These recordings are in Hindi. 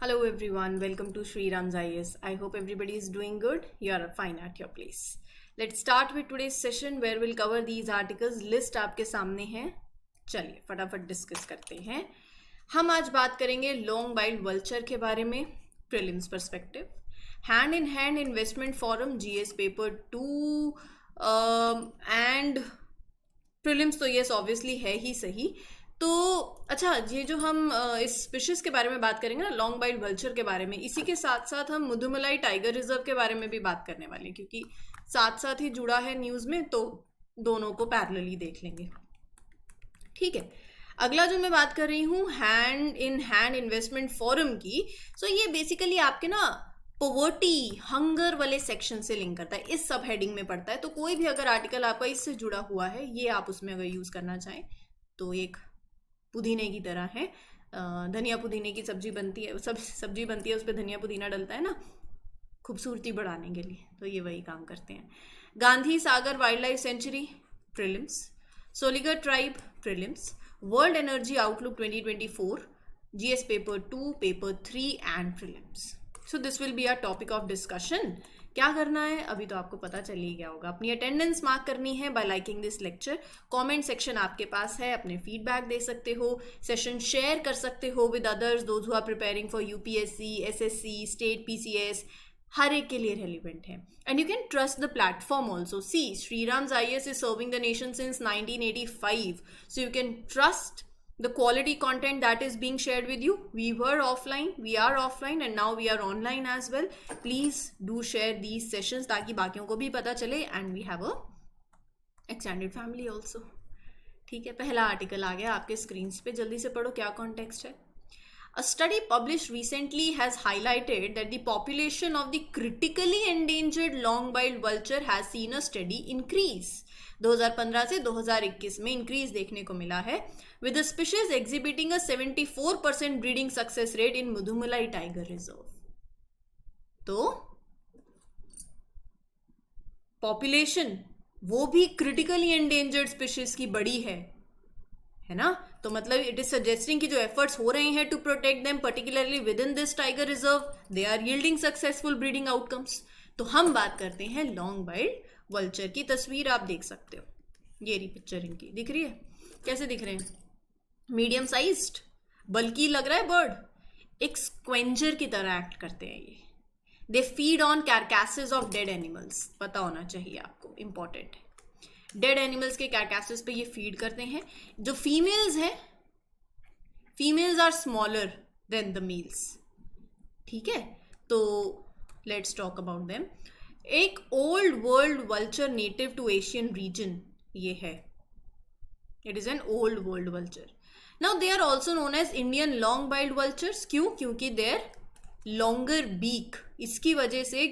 Hello everyone, welcome to Sri Ram's IAS. I hope everybody is doing good. You are fine at your place. Let's start with today's session where we'll cover these articles. List आपके सामने है. चलिए फटाफट डिस्कस करते हैं. हम आज बात करेंगे लॉन्ग बाइल्ड वल्चर के बारे में, prelims perspective. Hand in hand investment forum GS paper 2 and prelims तो यस ऑब्वियसली है ही सही. तो अच्छा, ये जो हम इस स्पीशीज के बारे में बात करेंगे ना, लॉन्ग बाइल्ड वल्चर के बारे में, इसी के साथ साथ हम मुदुमलाई टाइगर रिजर्व के बारे में भी बात करने वाले हैं क्योंकि साथ साथ ही जुड़ा है न्यूज़ में, तो दोनों को पैरेलली देख लेंगे. ठीक है. अगला जो मैं बात कर रही हूँ hand in hand investment forum की. सो ये बेसिकली आपके ना पॉवर्टी हंगर वाले सेक्शन से लिंक करता है, इस सब हेडिंग में पड़ता है. तो कोई भी अगर आर्टिकल आपका इससे जुड़ा हुआ है, ये आप उसमें अगर यूज़ करना चाहें तो एक पुदीने की तरह है. धनिया पुदीने की सब्जी बनती है, सब्जी बनती है, उस पर धनिया पुदीना डलता है ना, खूबसूरती बढ़ाने के लिए. तो ये वही काम करते हैं. Gandhi Sagar wildlife sanctuary prelims, Soliga tribe prelims, world energy outlook 2024, GS paper 2, paper 3 and prelims. So this will be our topic of discussion. क्या करना है अभी तो आपको पता चल ही गया होगा. अपनी अटेंडेंस मार्क करनी है bye liking this lecture. Comment section आपके पास है, अपने फीडबैक दे सकते हो, सेशन शेयर कर सकते हो with others those who are preparing for UPSC, SSC, state PCS. हर एक के लिए रेलिवेंट है. And you can trust the platform also. See, Sriram's IAS is serving the nation since 1985, so you can trust the quality content that is being shared with you. We were offline, we are offline, and now we are online as well. Please do share these sessions ताकि बाकियों को भी पता चले, and we have a extended family also. ठीक है. पहला आर्टिकल आ गया आपके स्क्रीन पे, जल्दी से पढ़ो क्या कॉन्टेक्स्ट है. A study published recently has highlighted that the population of the critically endangered long-billed vulture has seen a steady increase. 2015 से 2021 में इंक्रीज देखने को मिला है, with the species exhibiting a 74% breeding success rate in Mudumalai Tiger Reserve. तो पॉपुलेशन वो भी क्रिटिकली एंडेंजर्ड स्पीशीज की बड़ी है ना. तो मतलब इट इज सजेस्टिंग कि जो एफर्ट्स हो रहे हैं to protect them particularly with in this tiger reserve, they are yielding successful breeding outcomes. तो हम बात करते हैं लॉन्ग बाइल्ड वल्चर की. तस्वीर आप देख सकते हो, ये रही पिक्चर इनकी, दिख रही है. कैसे दिख रहे हैं? मीडियम साइज्ड, बल्कि लग रहा है बर्ड. एक स्क्वेंजर की तरह एक्ट करते हैं ये. They feed on carcasses of dead animals. पता होना चाहिए आपको, इंपॉर्टेंट है. डेड एनिमल्स के कैरकासेस पे ये फीड करते हैं. जो फीमेल्स हैं, females are smaller than the males. ठीक है. तो लेट्स टॉक अबाउट देम. एक old world vulture native to Asian region ये है. It is an old world vulture. Now they are also known as Indian long billed vultures. क्यों? क्योंकि देयर लॉन्गर बीक, इसकी वजह से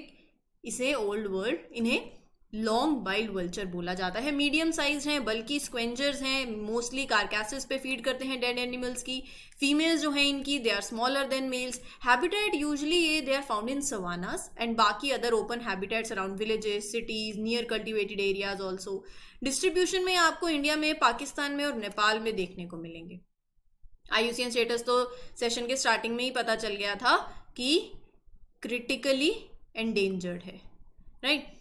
इसे ओल्ड वर्ल्ड, इन्हें लॉन्ग बाइल्ड वल्चर बोला जाता है. मीडियम साइज हैं, बल्कि स्क्वेंजर्स हैं, मोस्टली कारकैसेस पे फीड करते हैं डेड एनिमल्स की. फीमेल्स जो हैं इनकी, they are smaller than males. Habitat usually ये they are found in savannas and बाकी other open habitats around villages, cities, near cultivated areas also. Distribution में आपको इंडिया में, पाकिस्तान में और नेपाल में देखने को मिलेंगे. IUCN स्टेटस तो सेशन के स्टार्टिंग में ही पता चल गया था कि क्रिटिकली एंडेंजर्ड है, राइट.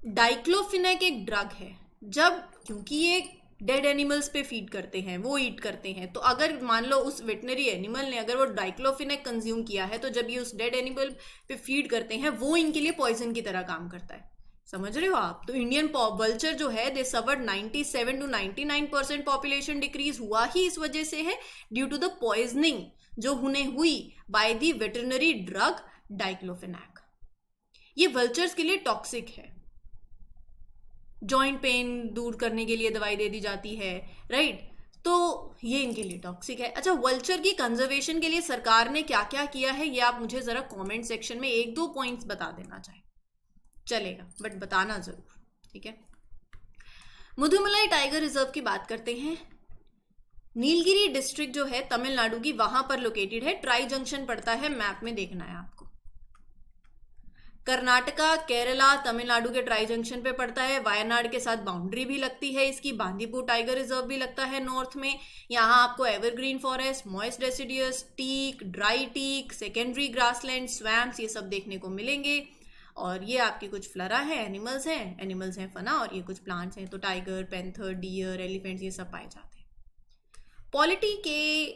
डाइक्लोफिनेक एक ड्रग है. जब, क्योंकि ये डेड एनिमल्स पे फीड करते हैं, वो ईट करते हैं, तो अगर मान लो उस वेटनरी एनिमल ने अगर वो डाइक्लोफिनेक कंज्यूम किया है, तो जब ये उस डेड एनिमल पे फीड करते हैं, वो इनके लिए पॉइजन की तरह काम करता है. समझ रहे हो आप? तो इंडियन वल्चर जो है, दे सफर्ड 97 to 99% पॉपुलेशन डिक्रीज हुआ ही इस वजह से है, ड्यू टू द पॉइजनिंग जो उन्हें हुई by the veterinary drug diclofenac. ये वल्चर्स के लिए टॉक्सिक है. जॉइंट पेन दूर करने के लिए दवाई दे दी जाती है, राइट. तो ये इनके लिए टॉक्सिक है. अच्छा, वल्चर की कंजर्वेशन के लिए सरकार ने क्या क्या किया है, ये आप मुझे जरा कमेंट सेक्शन में 1-2 पॉइंट्स बता देना चाहे, चलेगा, बट बताना जरूर. ठीक है. मुदुमलाई टाइगर रिजर्व की बात करते हैं. नीलगिरी डिस्ट्रिक्ट जो है तमिलनाडु की, वहां पर लोकेटेड है. ट्राई जंक्शन पड़ता है, मैप में देखना है आपको. कर्नाटका, केरला, तमिलनाडु के ट्राई जंक्शन पे पड़ता है। वायनाड के साथ बाउंड्री भी लगती है इसकी। बांदीपुर टाइगर रिजर्व भी लगता है नॉर्थ में। यहाँ आपको evergreen forest, moist deciduous, teak, dry teak, secondary grassland, swamps, ये सब देखने को मिलेंगे। और ये आपकी कुछ फ्लोरा है, एनिमल्स हैं फना, और ये कुछ प्लांट्स हैं। तो टाइगर, पैंथर, डियर, एलिफेंट्स, ये सब पाए जाते हैं। पॉलिटी के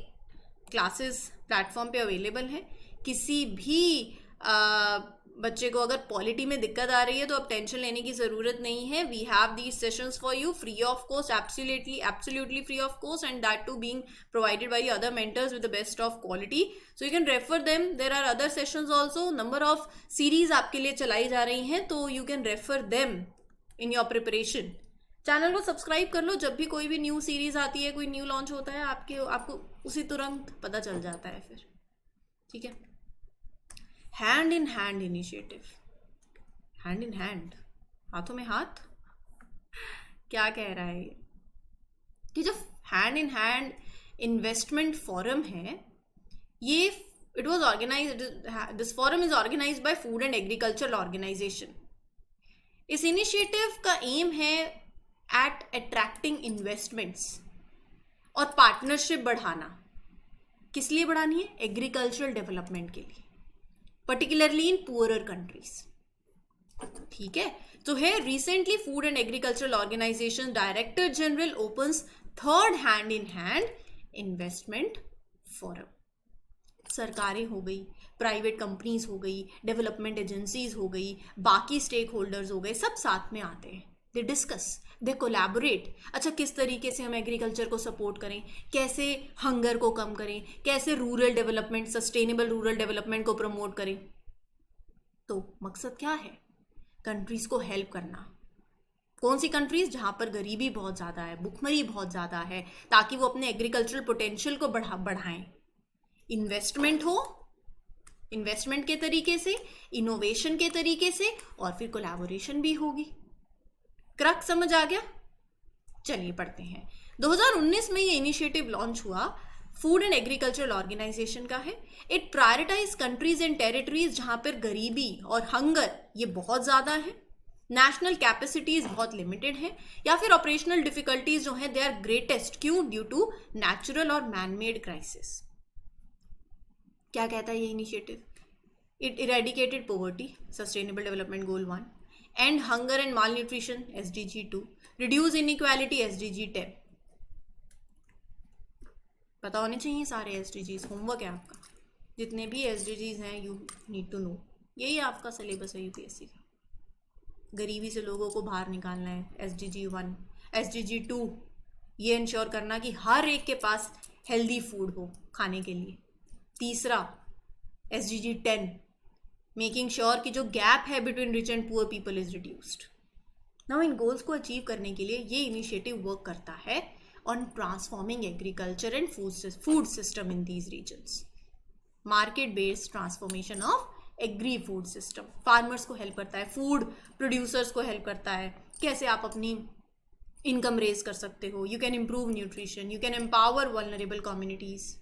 क्लासेस प्लेटफॉर्म पे अवेलेबल हैं। किसी भी बच्चे को अगर पॉलिटी में दिक्कत आ रही है तो अब टेंशन लेने की ज़रूरत नहीं है। We have these sessions for you free of cost, absolutely free of cost, and that too being provided by other mentors with the best of quality, so you can refer them. There are other sessions also, number of series आपके लिए चलाई जा रही हैं, तो you can refer them in your preparation. Channel को सब्सक्राइब कर लो, जब भी कोई भी न्यू सीरीज आती है, कोई न्यू लॉन्च होता है, आपको उसी तुरंत पता चल जाता है फिर, ठीक है। Hand in hand initiative, hand in hand, हाथों में हाथ, क्या कह रहा है ये कि जो hand in hand investment forum है, ये it was organised, this forum is organised by food and agricultural organisation. इस इनिशिएटिव का एम है एट अट्रैक्टिंग इन्वेस्टमेंट्स और पार्टनरशिप बढ़ाना। किस लिए बढ़ानी है? एग्रीकल्चरल डेवलपमेंट के लिए, particularly in poorer countries, ठीक है। तो है recently Food and Agricultural Organization Director General opens third hand in hand investment forum। सरकारें हो गई, प्राइवेट कंपनीज हो गई, डेवलपमेंट एजेंसीज हो गई, बाकी स्टेक होल्डर्स हो गए, सब साथ में आते हैं। They discuss, they collaborate. अच्छा, किस तरीके से हम एग्रीकल्चर को सपोर्ट करें, कैसे हंगर को कम करें, कैसे rural development, sustainable rural development को प्रमोट करें। तो मकसद क्या है? कंट्रीज को हेल्प करना। कौन सी कंट्रीज? जहां पर गरीबी बहुत ज़्यादा है, भुखमरी बहुत ज़्यादा है, ताकि वो अपने एग्रीकल्चरल पोटेंशियल को बढ़ाएं। इन्वेस्टमेंट हो, इन्वेस्टमेंट के तरीके से, इनोवेशन के तरीके से, और फिर कोलैबोरेशन भी होगी। क्रक समझ आ गया? चलिए पढ़ते हैं। 2019 में ये इनिशिएटिव लॉन्च हुआ, फूड एंड एग्रीकल्चरल ऑर्गेनाइजेशन का है। It prioritise countries and territories जहां पर गरीबी और हंगर ये बहुत ज़्यादा है, नेशनल कैपेसिटीज बहुत लिमिटेड है, या फिर ऑपरेशनल डिफिकल्टीज जो है दे आर ग्रेटेस्ट। क्यों? ड्यू टू नेचुरल और मैन मेड क्राइसिस। क्या कहता है ये initiative? It eradicated poverty, sustainable development goal 1, and hunger and mall nutrition, SDG 2, reduce inequality, SDG 10। पता होने चाहिए सारे SDGs, होमवर्क है आपका। जितने भी SDGs हैं यू नीड टू नो, यही आपका सिलेबस है UPSC का। गरीबी से लोगों को बाहर निकालना है, SDG 1। SDG 2 ये इंश्योर करना कि हर एक के पास हेल्दी फूड हो खाने के लिए। तीसरा SDG 10, मेकिंग श्योर कि जो गैप है between rich and poor people is reduced. Now इन गोल्स को अचीव करने के लिए ये इनिशिएटिव वर्क करता है on transforming agriculture and food system in these regions. Market based transformation of agri food system, farmers को हेल्प करता है, फूड प्रोड्यूसर्स को हेल्प करता है, कैसे आप अपनी इनकम रेज कर सकते हो, you can improve nutrition, you can empower vulnerable communities.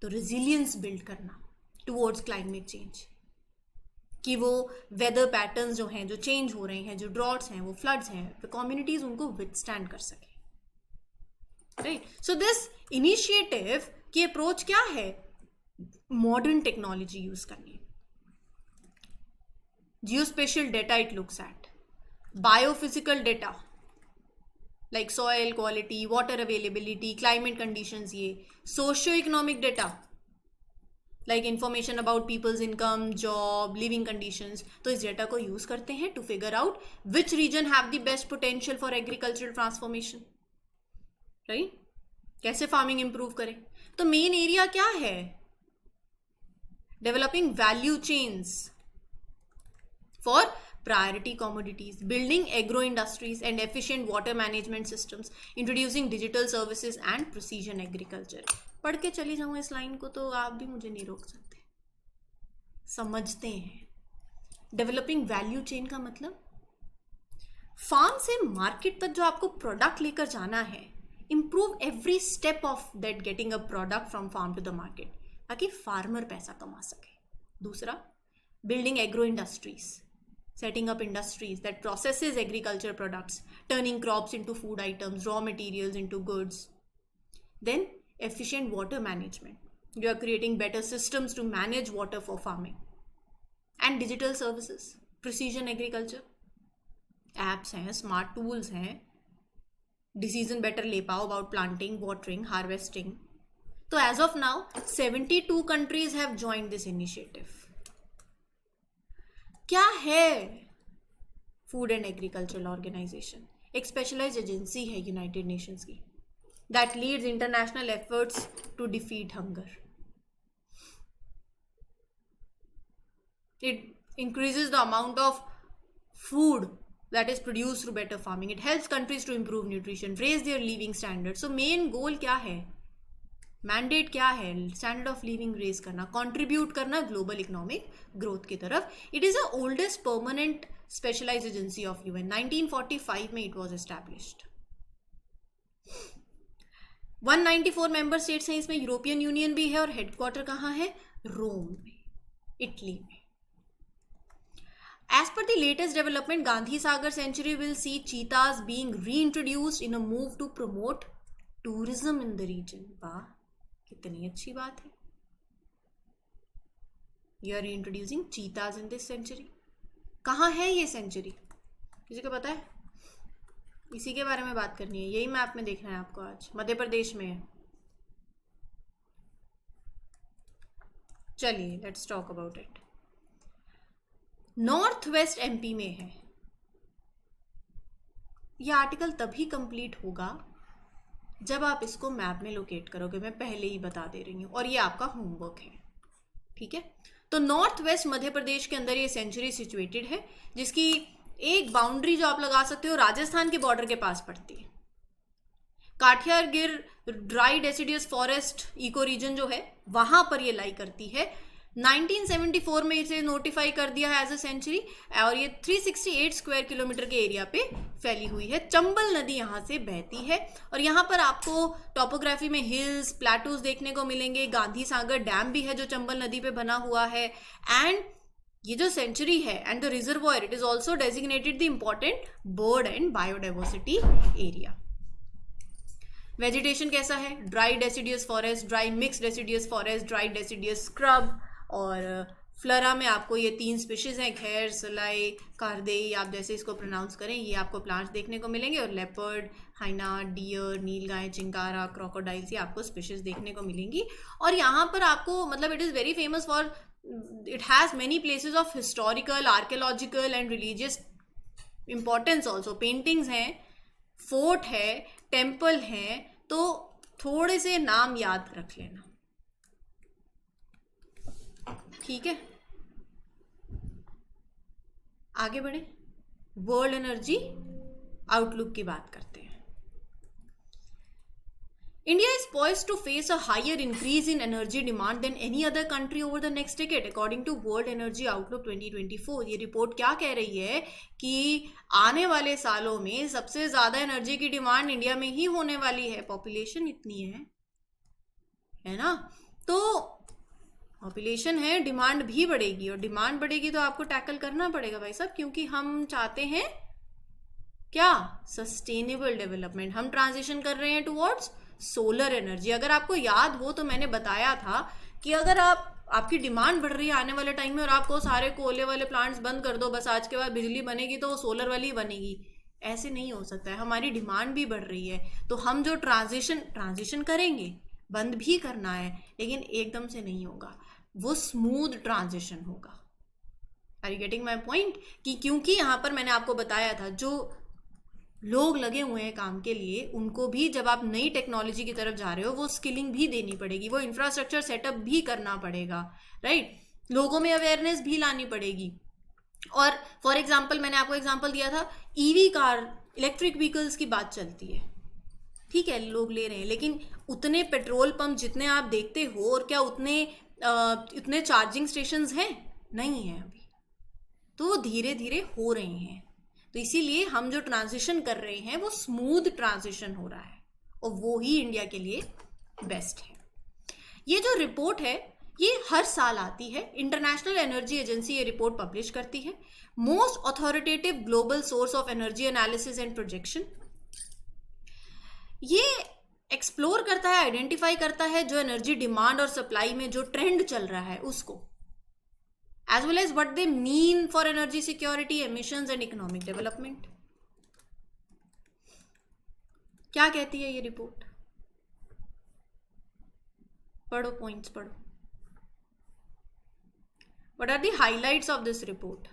तो रेजिलियंस बिल्ड करना टुवर्ड्स क्लाइमेट चेंज, कि वो वेदर पैटर्न्स जो हैं, जो चेंज हो रहे हैं, जो ड्रॉट्स हैं, वो फ्लड्स हैं, तो कम्युनिटीज उनको विथस्टैंड कर सके, राइट। सो दिस इनिशिएटिव की अप्रोच क्या है? मॉडर्न टेक्नोलॉजी यूज करनी। Geospatial data it looks at, biophysical data like soil quality, water availability, climate conditions, ये socio economic data like information about peoples income, job, living conditions. तो इस डेटा को यूज करते हैं to figure out which region have the best potential for agricultural transformation, right. कैसे फार्मिंग इंप्रूव करें। तो मेन एरिया क्या है? Developing value chains for priority commodities, building agro industries and efficient water management systems, introducing digital services and precision agriculture। पढ़ के चली जाऊँ इस लाइन को तो आप भी मुझे नहीं रोक सकते। समझते हैं डेवलपिंग वैल्यू चेन का मतलब, फार्म से मार्केट तक जो आपको प्रोडक्ट लेकर जाना है, improve every step of that getting a product from farm to the market, ताकि फार्मर पैसा कमा सके। दूसरा, building agro industries, setting up industries that processes agriculture products, turning crops into food items, raw materials into goods. Then efficient water management. You are creating better systems to manage water for farming. And digital services, precision agriculture, apps हैं, smart tools हैं, डिसीजन बेटर ले पाओ अबाउट प्लांटिंग, वाटरिंग, हार्वेस्टिंग. तो as of now 72 countries have joined this initiative. क्या है फूड एंड एग्रीकल्चरल ऑर्गेनाइजेशन? एक स्पेशलाइज्ड एजेंसी है यूनाइटेड नेशंस की that leads international efforts to defeat hunger. It increases the amount of food that is produced through better farming. It helps countries to improve nutrition, raise their living standards. So main goal क्या है, मैंडेट क्या है? स्टैंडर्ड ऑफ लिविंग रेज करना, कंट्रीब्यूट करना ग्लोबल इकोनॉमिक ग्रोथ की तरफ. It is the oldest permanent specialised agency of UN. 1945 में it was established. 194 member states हैं इसमें. यूरोपियन यूनियन भी है और हेडक्वार्टर कहाँ है? रोम में, इटली में. As per the latest development, Gandhi Sagar Sanctuary will see cheetahs being reintroduced in a move to promote tourism in the region. वाह, कितनी अच्छी बात है. You are reintroducing cheetahs in this sanctuary. कहाँ है ये सेंचुरी? किसी को पता है? इसी के बारे में बात करनी है. यही मैप में देखना है आपको आज. मध्य प्रदेश में है. चलिए, let's talk about it. North west MP में है. यह आर्टिकल तभी कंप्लीट होगा जब आप इसको मैप में लोकेट करोगे. मैं पहले ही बता दे रही हूँ और ये आपका होमवर्क है, ठीक है. तो नॉर्थ वेस्ट मध्य प्रदेश के अंदर ये सेंचुरी सिचुएटेड है, जिसकी एक बाउंड्री जो आप लगा सकते हो राजस्थान के बॉर्डर के पास पड़ती है. Kathiawar Gir dry deciduous forest eco region जो है वहां पर ये लाई करती है. 1974 में इसे नोटिफाई कर दिया है एज अ सेंचुरी और ये 368 स्क्वायर किलोमीटर के एरिया पे फैली हुई है. चंबल नदी यहाँ से बहती है और यहाँ पर आपको टोपोग्राफी में हिल्स, प्लेटूज देखने को मिलेंगे. गांधी सागर डैम भी है जो चंबल नदी पे बना हुआ है. एंड ये जो सेंचुरी है and the reservoir, it is also designated the important bird and biodiversity area. Vegetation कैसा है? Dry deciduous forest, dry mix deciduous forest, dry deciduous scrub. और फ्लोरा में आपको ये 3 स्पीशीज हैं, खैर, सलाई, कारदेई, आप जैसे इसको प्रोनाउंस करें, ये आपको प्लांट्स देखने को मिलेंगे. और लेपर्ड, हाइना, डियर, नीलगाय, चिंकारा, क्रोकोडाइल्स, ये आपको स्पीशीज देखने को मिलेंगी. और यहाँ पर आपको मतलब it is very famous for, it has many places of historical, archaeological and religious importance also. Paintings हैं, फोर्ट है, टेम्पल हैं. तो थोड़े से नाम याद रख लेना, ठीक है. आगे बढ़े, वर्ल्ड एनर्जी आउटलुक की बात करते हैं. India is poised to face a higher increase in energy demand than any other country over the next decade, according to World Energy Outlook 2024. ये रिपोर्ट क्या कह रही है कि आने वाले सालों में सबसे ज़्यादा एनर्जी की डिमांड इंडिया में ही होने वाली है. पॉपुलेशन इतनी है ना. तो पॉपुलेशन है, डिमांड भी बढ़ेगी और डिमांड बढ़ेगी तो आपको टैकल करना पड़ेगा भाई साहब, क्योंकि हम चाहते हैं क्या? Sustainable development. हम ट्रांजिशन कर रहे हैं टुवर्ड्स सोलर एनर्जी. अगर आपको याद हो तो मैंने बताया था कि अगर आपकी डिमांड बढ़ रही है आने वाले टाइम में और आपको सारे कोयले वाले प्लांट्स बंद कर दो, बस आज के बाद बिजली बनेगी तो सोलर वाली बनेगी, ऐसे नहीं हो सकता है. हमारी डिमांड भी बढ़ रही है तो हम जो ट्रांजिशन करेंगे, बंद भी करना है लेकिन एकदम से नहीं होगा, वो स्मूथ ट्रांजिशन होगा. Are you getting my point? कि क्योंकि यहाँ पर मैंने आपको बताया था जो लोग लगे हुए हैं काम के लिए, उनको भी जब आप नई टेक्नोलॉजी की तरफ जा रहे हो वो स्किलिंग भी देनी पड़ेगी, वो इंफ्रास्ट्रक्चर सेटअप भी करना पड़ेगा, राइट. लोगों में अवेयरनेस भी लानी पड़ेगी. और फॉर एग्जांपल मैंने आपको एग्जांपल दिया था, ईवी कार, इलेक्ट्रिक व्हीकल्स की बात चलती है, ठीक है, लोग ले रहे हैं, लेकिन उतने पेट्रोल पंप जितने आप देखते हो और क्या उतने चार्जिंग स्टेशंस हैं? नहीं है अभी. तो वो धीरे धीरे हो रहे हैं. तो इसीलिए हम जो ट्रांजिशन कर रहे हैं वो स्मूथ ट्रांजिशन हो रहा है और वो ही इंडिया के लिए बेस्ट है. ये जो रिपोर्ट है ये हर साल आती है, इंटरनेशनल एनर्जी एजेंसी ये रिपोर्ट पब्लिश करती है, most authoritative global source of energy analysis and projection. ये एक्सप्लोर करता है, आइडेंटिफाई करता है जो एनर्जी डिमांड और सप्लाई में जो ट्रेंड चल रहा है उसको, as well as what they mean for energy security, emissions and economic development. क्या कहती है ये रिपोर्ट? पढ़ो, पॉइंट्स पढ़ो। What are the highlights of this report?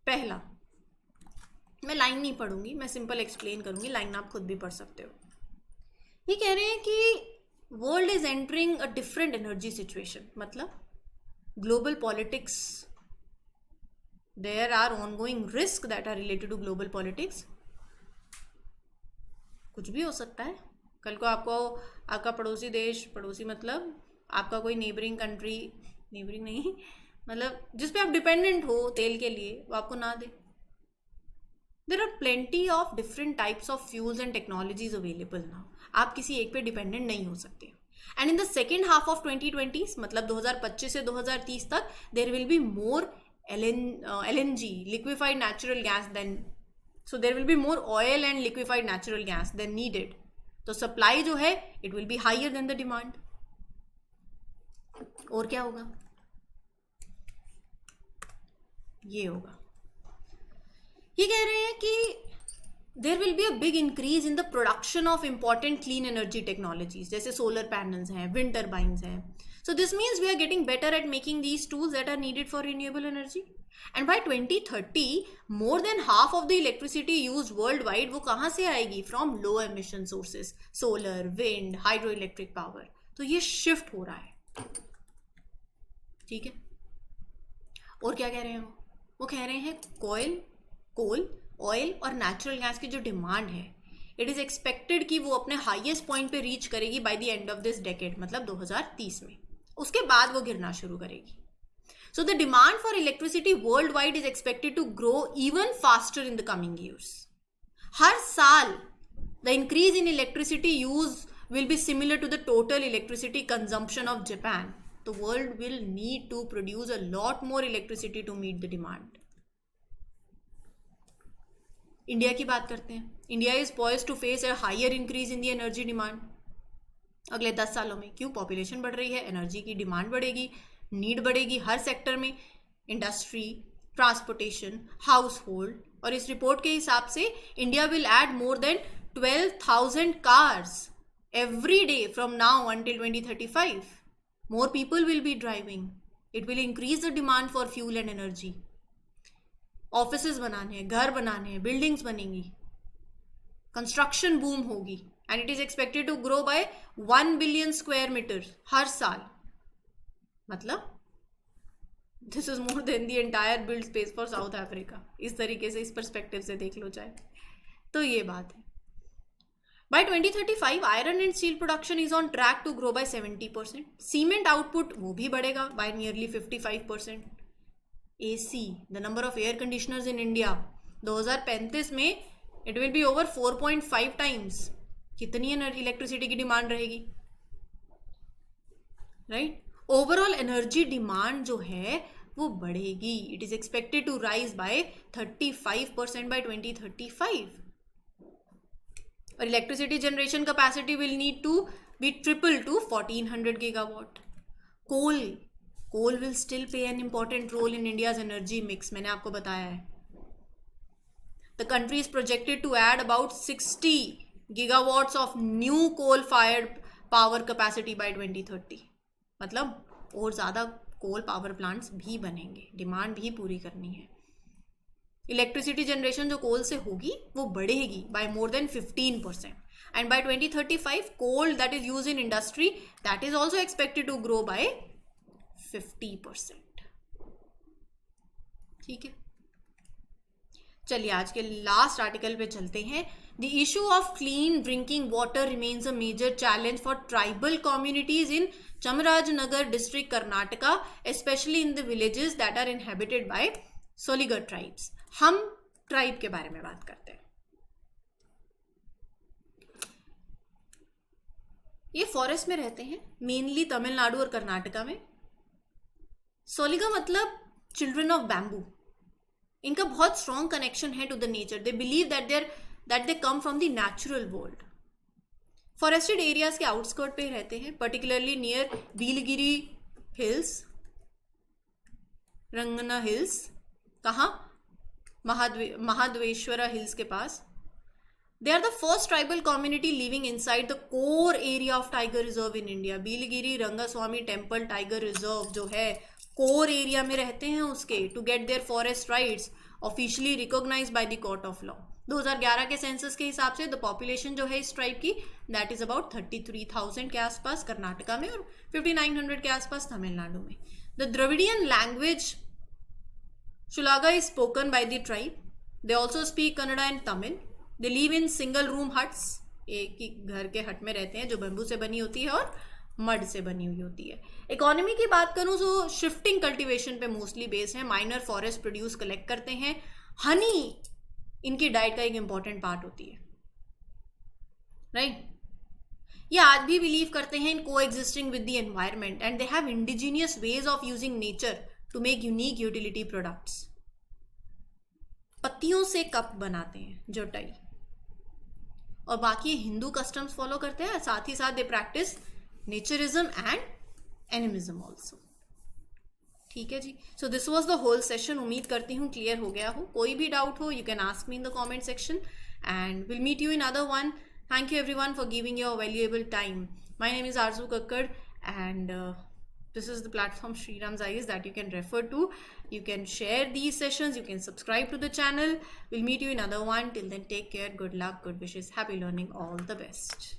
पहला, मैं लाइन नहीं पढ़ूंगी, मैं सिंपल एक्सप्लेन करूंगी, लाइन आप खुद भी पढ़ सकते हो। ये कह रहे हैं कि world is entering a different energy situation, मतलब global politics, there are ongoing risk that are related to global politics. कुछ भी हो सकता है, कल को आपको आपका पड़ोसी देश, पड़ोसी मतलब आपका कोई नेबरिंग कंट्री, नेबरिंग नहीं मतलब जिस पे आप डिपेंडेंट हो तेल के लिए, वो आपको ना दे। There are plenty of different types of fuels and technologies available now, आप किसी एक पे डिपेंडेंट नहीं हो सकते। And in the second half of 2020, मतलब 2025 से 2030 तक, there will be more LNG, liquefied natural gas, then so there will be more oil and liquefied natural gas than needed. तो सप्लाई जो है it will be higher than the demand. और क्या होगा? ये होगा, ये कह रहे हैं कि there will be a big increase in the production of important clean energy technologies, जैसे सोलर पैनल्स हैं, विंड टर्बाइंस हैं। So this means we are getting better at making these tools that are needed for renewable energy. And by 2030 more than half of the electricity use worldwide वो कहाँ से आएगी? From low emission sources, solar, wind, hydroelectric power. तो ये शिफ्ट हो रहा है, ठीक है। और क्या कह रहे हैं वो कह रहे हैं कोल, ऑयल और नेचुरल गैस की जो डिमांड है, इट इज एक्सपेक्टेड कि वो अपने हाईएस्ट पॉइंट पे रीच करेगी by the end of this decade, मतलब 2030 में। उसके बाद वो गिरना शुरू करेगी। So the demand for electricity world wide is expected to grow even faster in the coming years. हर साल the increase in electricity use will be similar to the total electricity consumption of Japan. The world will need to produce a lot more electricity to meet the demand. India की बात करते हैं। India is poised to face a higher increase in the energy demand अगले 10 सालों में। क्यों? पॉपुलेशन बढ़ रही है, एनर्जी की डिमांड बढ़ेगी, नीड बढ़ेगी हर सेक्टर में, इंडस्ट्री, ट्रांसपोर्टेशन, हाउस होल्ड। और इस रिपोर्ट के हिसाब से India will add more than 12,000 cars every day from now until 2035. More people will be driving. It will increase the demand for fuel and energy. Offices बनाने हैं, घर बनाने हैं, बिल्डिंग्स बनेंगी, कंस्ट्रक्शन बूम होगी, and it is expected to grow by 1 billion square metre हर साल। मतलब this is more than the entire build space for South Africa. इस तरीके से, इस परस्पेक्टिव से देख लो चाहे तो ये बात है। By 2035, iron and steel production is on track to grow by 70%. Cement output वो भी बढ़ेगा by nearly 55%. AC, the number of air conditioners in India, 2035 में it will be over 4.5 times. कितनी इलेक्ट्रिसिटी की डिमांड रहेगी, राइट? ओवरऑल एनर्जी डिमांड जो है वो बढ़ेगी। It is expected to rise by 35% by 2035. और electricity generation capacity will need to be triple to 1400 gigawatt. Coal will still play an important role in India's energy mix, मैंने आपको बताया है। The country is projected to add about 60 gigawatts of new coal fired power capacity by 2030। मतलब और ज़्यादा कोल पावर प्लांट्स भी बनेंगे, डिमांड भी पूरी करनी है। इलेक्ट्रिसिटी जनरेशन जो कोल से होगी वो बढ़ेगी by more than 15%, and by 2035 coal that is use in industry that is also expected to grow by 50%। ठीक है, चलिए आज के लास्ट आर्टिकल पे चलते हैं। The issue of clean drinking water remains a major challenge for tribal communities in Chamarajanagar district Karnataka, specially in the villages that are inhabited by Soligar tribes. हम ट्राइब के बारे में बात करते हैं। ये फॉरेस्ट में रहते हैं, मेनली तमिलनाडु और कर्नाटका में। सोलिगा मतलब चिल्ड्रन ऑफ बैम्बू। इनका बहुत स्ट्रॉन्ग कनेक्शन है to the nature. They believe that they come from the natural world. Forested areas के आउटस्कर्ट पे रहते हैं, particularly near Biligiri hills, Rangana hills, कहाँ, महाद्वेश्वरा हिल्स के पास। They are the first tribal community living inside the core area of tiger reserve in India. Biligiri Rangaswamy temple tiger reserve जो है कोर एरिया में रहते हैं उसके, to get their forest rights officially recognize by the court of law. 2011 के सेंसस के हिसाब से द पॉपुलेशन जो है इस ट्राइब की दैट इज अबाउट 33,000 के आसपास कर्नाटका में और 5900 के आसपास तमिलनाडु में। The Dravidian language Sholaga is spoken by the tribe. They also speak Kannada and Tamil. They live in single room huts. एक ही घर के हट में रहते हैं जो बम्बू से बनी होती है और मड से बनी हुई होती है। इकोनॉमी की बात करूँ तो शिफ्टिंग कल्टीवेशन पे मोस्टली बेस्ड है। माइनर फॉरेस्ट प्रोड्यूस कलेक्ट करते हैं। हनी इनकी डाइट का एक इंपॉर्टेंट पार्ट होती है, राइट। ये आज भी बिलीव करते हैं इन को existing with the environment and they have indigenous ways of using nature to make unique utility products. पत्तियों से कप बनाते हैं जोटाई, और बाकी हिंदू कस्टम्स फॉलो करते हैं। साथ ही साथ दे practice naturism and animism also. ठीक है जी। So this was the whole session. उम्मीद करती हूँ क्लियर हो गया हो। कोई भी डाउट हो you can ask me in the comment section and will meet you in other one. Thank you everyone for giving your valuable time. My name is Arzu Kakkar and this is the platform Shriram Zayas that you can refer to. You can share these sessions. You can subscribe to the channel. We'll meet you in another one. Till then, take care. Good luck. Good wishes. Happy learning. All the best.